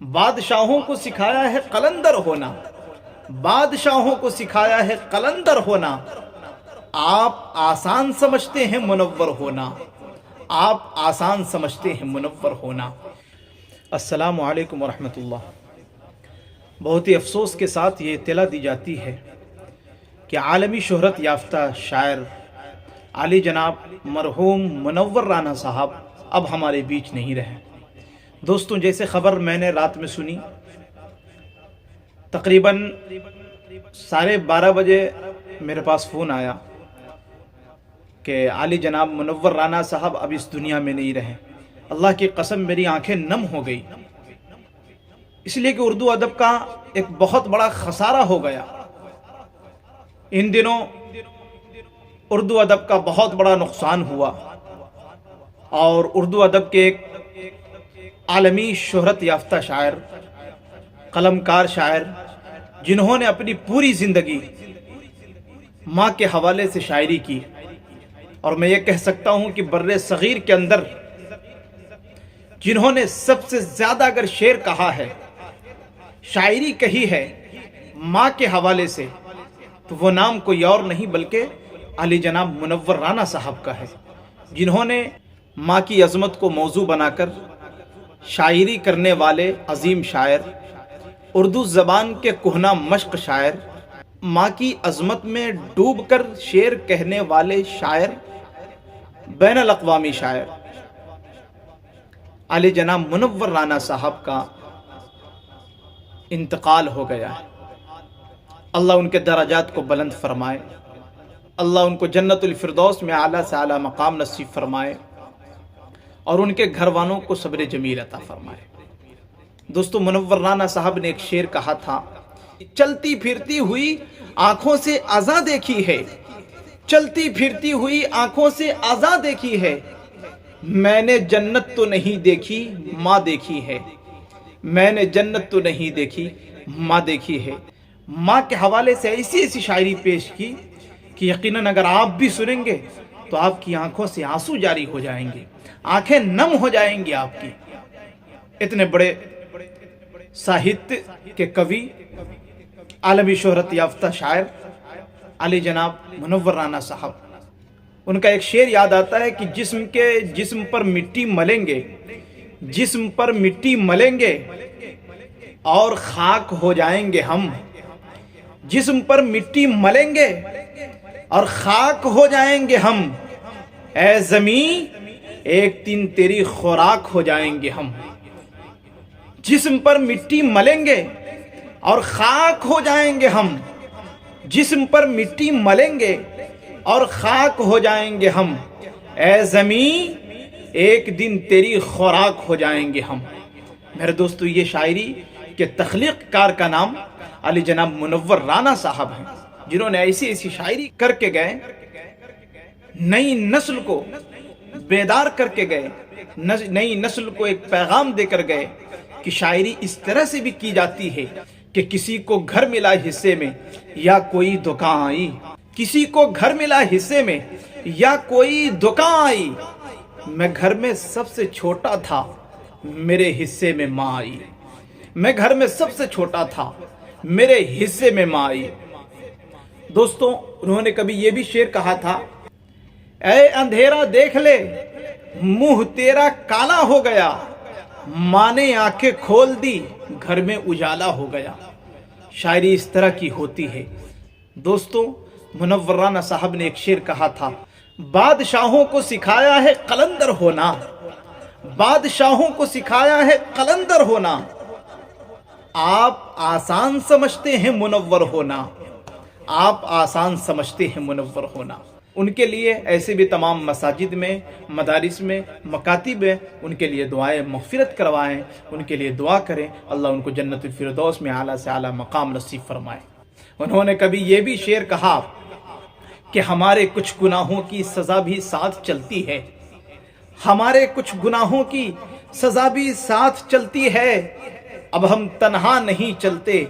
بادشاہوں کو سکھایا ہے قلندر ہونا، بادشاہوں کو سکھایا ہے قلندر ہونا۔ آپ آسان سمجھتے ہیں منور ہونا، آپ آسان سمجھتے ہیں منور ہونا۔ السلام علیکم ورحمۃ اللہ۔ بہت ہی افسوس کے ساتھ یہ اطلاع دی جاتی ہے کہ عالمی شہرت یافتہ شاعر عالی جناب مرحوم منور رانا صاحب اب ہمارے بیچ نہیں رہے۔ دوستوں، جیسے خبر میں نے رات میں سنی، تقریباً 12:30 بجے میرے پاس فون آیا کہ عالی جناب منور رانا صاحب اب اس دنیا میں نہیں رہے۔ اللہ کی قسم میری آنکھیں نم ہو گئی، اس لیے کہ اردو ادب کا ایک بہت بڑا خسارہ ہو گیا۔ ان دنوں اردو ادب کا بہت بڑا نقصان ہوا، اور اردو ادب کے ایک عالمی شہرت یافتہ شاعر، قلمکار شاعر، جنہوں نے اپنی پوری زندگی ماں کے حوالے سے شاعری کی، اور میں یہ کہہ سکتا ہوں کہ بر صغیر کے اندر جنہوں نے سب سے زیادہ اگر شعر کہا ہے، شاعری کہی ہے ماں کے حوالے سے، تو وہ نام کوئی اور نہیں بلکہ علی جناب منور رانا صاحب کا ہے، جنہوں نے ماں کی عظمت کو موضوع بنا کر شاعری کرنے والے عظیم شاعر، اردو زبان کے کہنہ مشق شاعر، ماں کی عظمت میں ڈوب کر شعر کہنے والے شاعر، بین الاقوامی شاعر علی جناب منور رانا صاحب کا انتقال ہو گیا ہے۔ اللہ ان کے درجات کو بلند فرمائے، اللہ ان کو جنت الفردوس میں اعلیٰ سے اعلیٰ مقام نصیب فرمائے، اور ان کے گھر والوں کو صبر جمیل عطا فرمائے۔ دوستو، منور رانا صاحب نے ایک شعر کہا تھا، چلتی پھرتی ہوئی آنکھوں سے ازاں دیکھی ہے، چلتی پھرتی ہوئی آنکھوں سے ازاں دیکھی ہے، میں نے جنت تو نہیں دیکھی ماں دیکھی ہے، میں نے جنت تو نہیں دیکھی ماں دیکھی ہے۔ ماں کے حوالے سے ایسی ایسی شاعری پیش کی کہ یقیناً اگر آپ بھی سنیں گے تو آپ کی آنکھوں سے آنسو جاری ہو جائیں گے، آنکھیں نم ہو جائیں گی آپ کی۔ اتنے بڑے ساہتیہ کے کوی، عالمی شہرت یافتہ شاعر علی جناب منور رانا صاحب، ان کا ایک شعر یاد آتا ہے کہ جسم پر مٹی ملیں گے، جسم پر مٹی ملیں گے اور خاک ہو جائیں گے ہم، جسم پر مٹی ملیں گے اور خاک ہو جائیں گے ہم، اے زمین ایک دن تیری خوراک ہو جائیں گے ہم۔ جسم پر مٹی ملیں گے اور خاک ہو جائیں گے ہم، جسم پر مٹی ملیں گے اور خاک ہو جائیں گے ہم، اے زمین ایک دن تیری خوراک ہو جائیں گے ہم۔ میرے دوستو، یہ شاعری کے تخلیق کار کا نام علی جناب منور رانا صاحب ہیں، جنہوں نے ایسی ایسی شاعری کر کے گئے، نئی نسل کو بیدار کر کے گئے، نئی نسل کو ایک پیغام دے کر گئے کہ شاعری اس طرح سے بھی کی جاتی ہے کہ کسی کو گھر ملا حصے میں یا کوئی دکان آئی، کسی کو گھر ملا حصے میں یا کوئی دکان آئی، میں گھر میں سب سے چھوٹا تھا میرے حصے میں ماں آئی، میں گھر میں سب سے چھوٹا تھا میرے حصے میں ماں آئی۔ دوستوں، انہوں نے کبھی یہ بھی شعر کہا تھا، اے اندھیرا دیکھ لے منہ تیرا کالا ہو گیا، ماں نے آنکھیں کھول دی گھر میں اجالا ہو گیا۔ شاعری اس طرح کی ہوتی ہے۔ دوستوں، منور رانا صاحب نے ایک شعر کہا تھا، بادشاہوں کو سکھایا ہے قلندر ہونا، بادشاہوں کو سکھایا ہے قلندر ہونا، آپ آسان سمجھتے ہیں منور ہونا، آپ آسان سمجھتے ہیں منور ہونا۔ ان کے لیے ایسے بھی تمام مساجد میں، مدارس میں، مکاتب میں ان کے لیے دعائیں مغفرت کروائیں، ان کے لیے دعا کریں، اللہ ان کو جنت الفردوس میں اعلیٰ سے اعلیٰ مقام نصیب فرمائے۔ انہوں نے کبھی یہ بھی شعر کہا کہ ہمارے کچھ گناہوں کی سزا بھی ساتھ چلتی ہے، ہمارے کچھ گناہوں کی سزا بھی ساتھ چلتی ہے، اب ہم تنہا نہیں چلتے،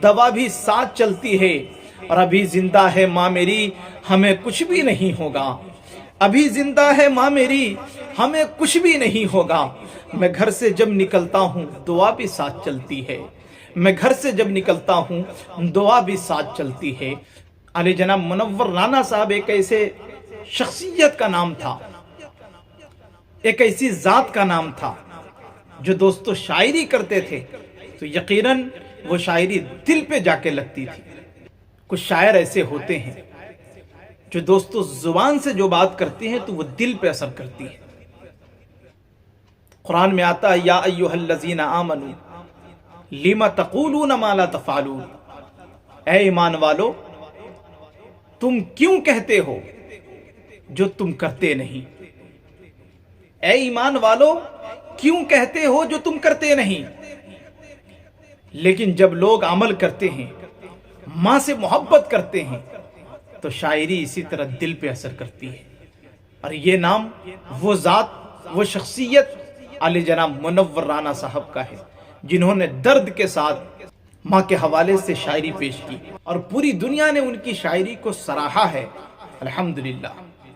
دوا بھی ساتھ چلتی ہے، اور ابھی زندہ ہے ماں میری ہمیں کچھ بھی نہیں ہوگا، ابھی زندہ ہے ماں میری ہمیں کچھ بھی نہیں ہوگا، میں گھر سے جب نکلتا ہوں دعا بھی ساتھ چلتی ہے، میں گھر سے جب نکلتا ہوں دعا بھی ساتھ چلتی ہے۔ علی جناب منور رانا صاحب ایک ایسے شخصیت کا نام تھا، ایک ایسی ذات کا نام تھا جو دوستو شاعری کرتے تھے تو یقیناً وہ شاعری دل پہ جا کے لگتی تھی۔ کچھ شاعر ایسے ہوتے ہیں جو دوستو زبان سے جو بات کرتے ہیں تو وہ دل پہ اثر کرتی ہے۔ قرآن میں آتا ہے یا ایھا الذین آمنوا لم تقولون ما لا تفعلون، اے ایمان والو تم کیوں کہتے ہو جو تم کرتے نہیں، اے ایمان والو کیوں کہتے ہو جو تم کرتے نہیں۔ لیکن جب لوگ عمل کرتے ہیں، ماں سے محبت کرتے ہیں تو شاعری اسی طرح دل پہ اثر کرتی ہے۔ اور یہ نام وہ ذات، وہ شخصیت علی جناب منور رانا صاحب کا ہے جنہوں نے درد کے ساتھ ماں کے حوالے سے شاعری پیش کی اور پوری دنیا نے ان کی شاعری کو سراہا ہے۔ الحمدللہ۔